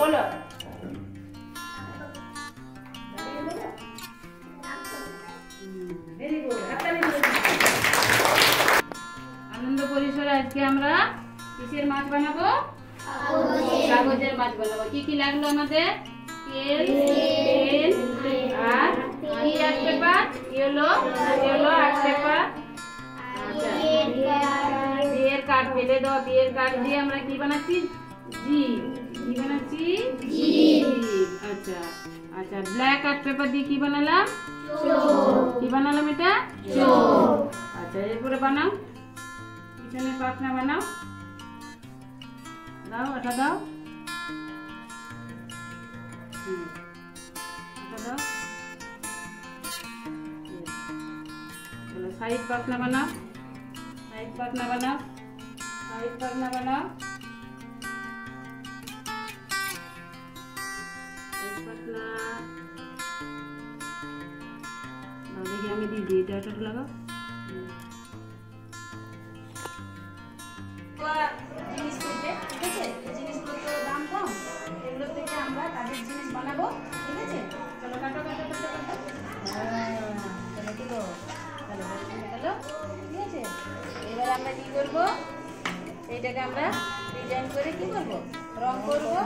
বলো। Very good. আনন্দ পরিসরে আজকে আমরা কিসের মাছ বানাবো? কাগজের মাছ বানাবো। কি কি লাগলো আমাদের? পেন, আর কি art paper? Yellow art paper. আচ্ছা, বিয়ের কার্ড ফেলে দাও। বিয়ের কার্ড দিয়ে আমরা কি বানাচ্ছি? জিপ। কি বানাচ্ছি? জিপ। আচ্ছা আচ্ছা, ব্ল্যাক আর্ট পেপার দিয়ে কি বানালাম? কি বানালাম এটা? আচ্ছা, এরপরে বানাও পিছনে পাখনা বানাও। দাও, এটা দাও। এটা দাও। চলো সাইড পাখনা বানাও। সাইড পাখনা বানাও। সাইড পাখনা বানাও। সাইড পাখনা দেখি আমি দিদি এটা লাগাও। জিনিস করবে, ঠিক আছে? জিনিসগুলো তো দাম কম, এগুলো থেকে আমরা কাজের জিনিস বানাবো, ঠিক আছে? চলো কাটো কাটো কাটো কাটো। চলো দিলো, চলো চলো, ঠিক আছে? এবার আমরা কি করবো? এইটাকে আমরা ডিজাইন করে কি করবো? রং করবো।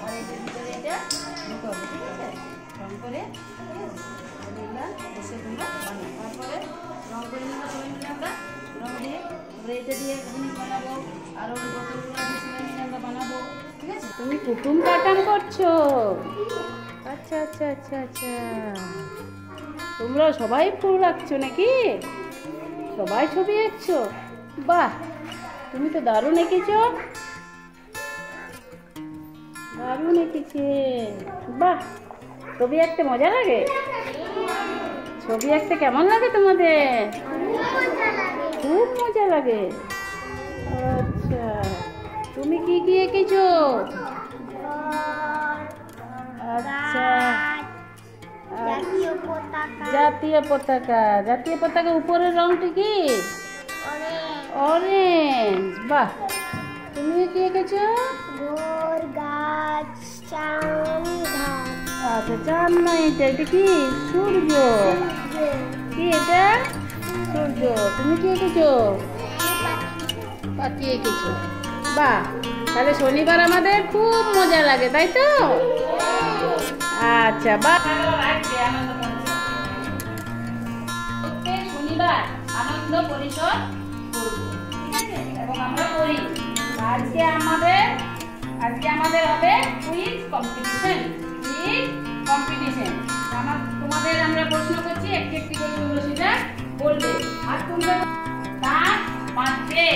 আর এটার ভিতরে এটা ঢুকাবো, ঠিক আছে? রং করে বসে তোমরা বানাবো। তারপরে রং করে নিবো সবাই মিলে আমরা। রং দিয়ে এটা দিয়ে জিনিস বানাবো। আর ওই বোতলগুলো দিয়ে সবাই মিলে আমরা বানাবো, ঠিক আছে? তুমি কুটুম কাটাম করছো? আচ্ছা আচ্ছা আচ্ছা আচ্ছা, তোমরা সবাই ফুল আঁকছো নাকি? সবাই ছবি আঁকছো? বাহ, তুমি তো দারুণ এঁকেছো। দারুণ এঁকেছে। বাহ, ছবি আঁকতে মজা লাগে? ছবি আঁকতে কেমন লাগে তোমাদের? খুব মজা লাগে। আচ্ছা, তুমি কি কি এঁকেছো? আচ্ছা, জাতীয় পতাকা। জাতীয় পতাকা উপরের রংটি কি? অরেঞ্জ। বাহ, তুমি কি এঁকেছো? আচ্ছা, চাঁদ নয় এটা, এটা কি? সূর্য। কি এটা? সূর্য। তুমি কি এঁকেছো? পাখি এঁকেছো। বাহ, তাহলে শনিবার আমাদের খুব মজা লাগে, তাই তো? আচ্ছা, বাহ। শনিবার আনন্দ পরিসর করব, ঠিক আছে? এবং আমরা করি। আজকে আমাদের হবে কুইজ কম্পিটিশন। তোমাদের আমরা প্রশ্ন করছি, একটি একটি করে তোমরা সেটা বলবে। আর তোমরা তার মাঝে